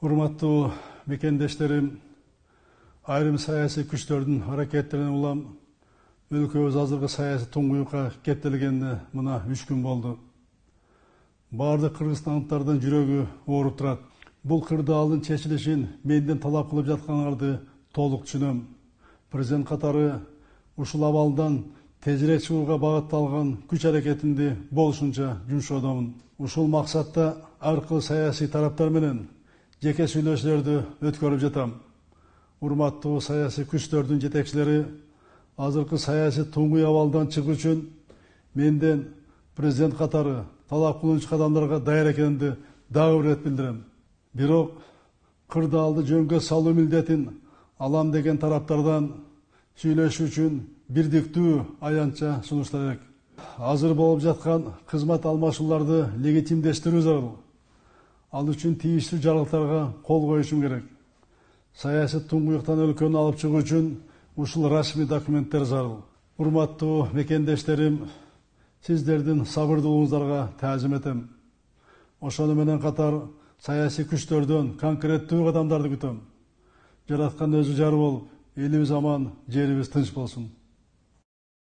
Урматтуу мекендештерим, айрым саясий күчтөрдүн аракеттерине улам өлкөбүз азыркы саясий туңгуюкка кептелгенине мына 3 күн болду. Бардык кыргызстандыктардын жүрөгү ооруп турат. Бул кырдаалдын чечилишин менден талап кылып жатканыңарды толук түшүнөм. Президент катары ушул абалдан тезирээк чыгууга багытталган күч аракетинде болушунча жумшоодомун. Ушул максатта аркылуу саясий тараптар менен жеке сүйлөшүүлөрдү өткөрүп жатам. Урматтуу саясий күчтөрдүн жетекчилери азыркы саясий туңгуй абалдан чыгуу үчүн менден президент катары талап кылуучу кадамдарга даяр экенимди дагы бир ирет билдирем. Бирок кырдаалды жөнгө салуу милдетин алам деген тараптардан сүйлөшүү үчүн бирдиктүү аянтча сунуштар керек. Азыр болуп жаткан кызмат алмашууларды легитимдештирүү зарыл. Ал үчүн тийиштүү жарлыктарга кол коюшум керек. Саясий туңгуюктан өлкөнү алып чыгуу үчүн ушул расмий документтер зарыл. Урматтуу мекендештерим, сиздердин сабырдуулугуңуздарга таазим этем. Ошону менен катар саясий күчтөрдөн конкреттүү кадамдарды күтөм. Жараткан өзү жар болуп, элибиз аман, жерибиз тынч болсун.